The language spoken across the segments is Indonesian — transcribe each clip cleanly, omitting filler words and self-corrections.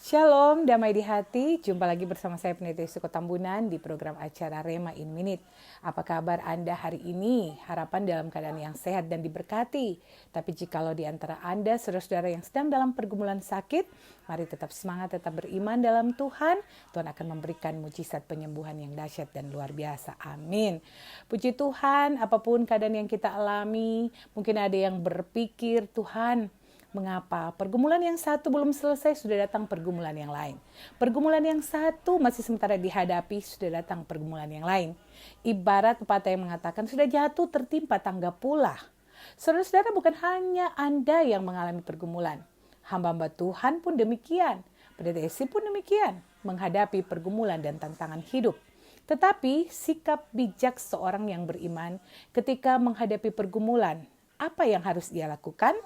Shalom, damai di hati. Jumpa lagi bersama saya Pendeta Yusuko Tambunan di program acara Rema in Minute. Apa kabar Anda hari ini? Harapan dalam keadaan yang sehat dan diberkati. Tapi jikalau di antara Anda, saudara-saudara yang sedang dalam pergumulan sakit, mari tetap semangat, tetap beriman dalam Tuhan. Tuhan akan memberikan mujizat penyembuhan yang dahsyat dan luar biasa. Amin. Puji Tuhan, apapun keadaan yang kita alami, mungkin ada yang berpikir, Tuhan, mengapa pergumulan yang satu belum selesai sudah datang pergumulan yang lain. Pergumulan yang satu masih sementara dihadapi sudah datang pergumulan yang lain. Ibarat pepatah yang mengatakan sudah jatuh tertimpa tangga pula. Saudara-saudara, bukan hanya Anda yang mengalami pergumulan. Hamba-hamba Tuhan pun demikian. Pendeta Esi pun demikian. Menghadapi pergumulan dan tantangan hidup. Tetapi sikap bijak seorang yang beriman ketika menghadapi pergumulan, apa yang harus ia lakukan?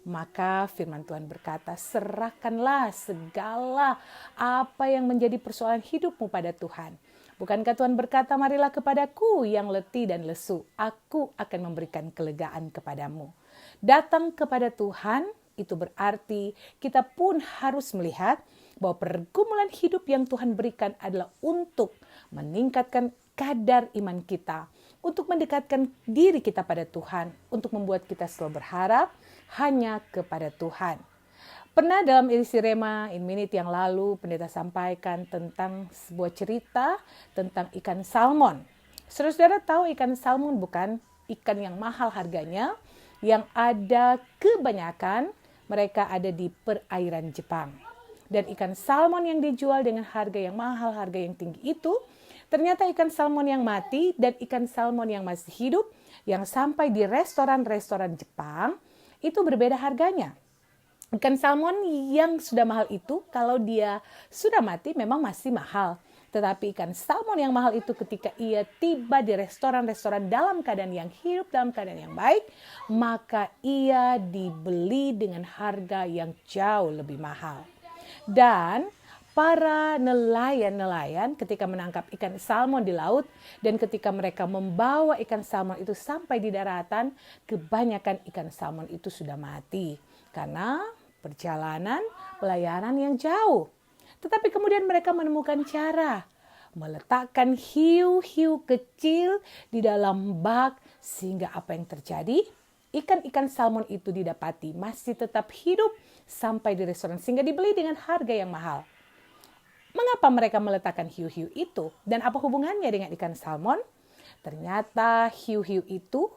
Maka firman Tuhan berkata, serahkanlah segala apa yang menjadi persoalan hidupmu pada Tuhan. Bukankah Tuhan berkata, marilah kepadaku yang letih dan lesu, aku akan memberikan kelegaan kepadamu. Datang kepada Tuhan itu berarti kita pun harus melihat bahwa pergumulan hidup yang Tuhan berikan adalah untuk meningkatkan kadar iman kita, untuk mendekatkan diri kita pada Tuhan, untuk membuat kita selalu berharap hanya kepada Tuhan. Pernah dalam edisi Rema in Minute yang lalu, pendeta sampaikan tentang sebuah cerita tentang ikan salmon. Saudara-saudara tahu ikan salmon bukan ikan yang mahal harganya, yang ada kebanyakan mereka ada di perairan Jepang. Dan ikan salmon yang dijual dengan harga yang mahal, harga yang tinggi itu, ternyata ikan salmon yang mati dan ikan salmon yang masih hidup, yang sampai di restoran-restoran Jepang, itu berbeda harganya. Ikan salmon yang sudah mahal itu, kalau dia sudah mati memang masih mahal. Tetapi ikan salmon yang mahal itu ketika ia tiba di restoran-restoran dalam keadaan yang hidup, dalam keadaan yang baik, maka ia dibeli dengan harga yang jauh lebih mahal. Dan para nelayan-nelayan ketika menangkap ikan salmon di laut dan ketika mereka membawa ikan salmon itu sampai di daratan, kebanyakan ikan salmon itu sudah mati karena perjalanan pelayaran yang jauh. Tetapi kemudian mereka menemukan cara meletakkan hiu-hiu kecil di dalam bak sehingga apa yang terjadi? Ikan-ikan salmon itu didapati masih tetap hidup sampai di restoran sehingga dibeli dengan harga yang mahal. Mengapa mereka meletakkan hiu-hiu itu? Dan apa hubungannya dengan ikan salmon? Ternyata hiu-hiu itu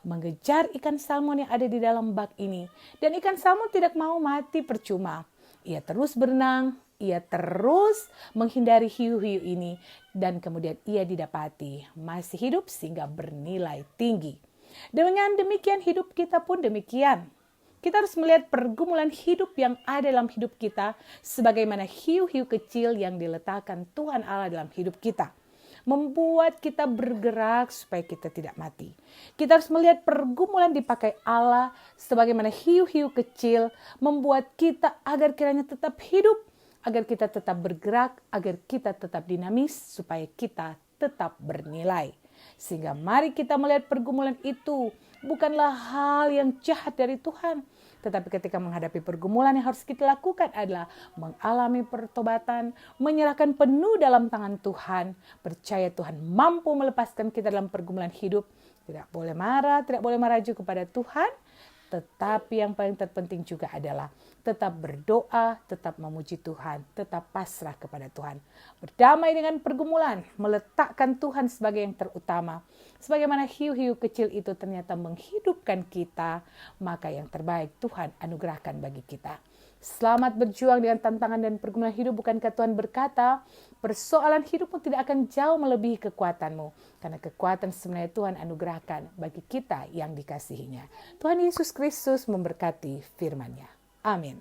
mengejar ikan salmon yang ada di dalam bak ini. Dan ikan salmon tidak mau mati percuma. Ia terus berenang, ia terus menghindari hiu-hiu ini. Dan kemudian ia didapati masih hidup sehingga bernilai tinggi. Dengan demikian hidup kita pun demikian. Kita harus melihat pergumulan hidup yang ada dalam hidup kita sebagaimana hiu-hiu kecil yang diletakkan Tuhan Allah dalam hidup kita. Membuat kita bergerak supaya kita tidak mati. Kita harus melihat pergumulan dipakai Allah sebagaimana hiu-hiu kecil membuat kita agar kiranya tetap hidup, agar kita tetap bergerak, agar kita tetap dinamis supaya kita tetap bernilai. Sehingga mari kita melihat pergumulan itu bukanlah hal yang jahat dari Tuhan. Tetapi ketika menghadapi pergumulan yang harus kita lakukan adalah mengalami pertobatan, menyerahkan penuh dalam tangan Tuhan. Percaya Tuhan mampu melepaskan kita dalam pergumulan hidup. Tidak boleh marah, tidak boleh merajuk kepada Tuhan. Tetapi yang paling terpenting juga adalah tetap berdoa, tetap memuji Tuhan, tetap pasrah kepada Tuhan. Berdamai dengan pergumulan, meletakkan Tuhan sebagai yang terutama. Sebagaimana hiu-hiu kecil itu ternyata menghidupkan kita, maka yang terbaik Tuhan anugerahkan bagi kita. Selamat berjuang dengan tantangan dan pergumulan hidup. Bukankah Tuhan berkata, persoalan hidupmu tidak akan jauh melebihi kekuatanmu. Karena kekuatan sebenarnya Tuhan anugerahkan bagi kita yang dikasihinya. Tuhan Yesus Kristus memberkati firman-Nya. Amin.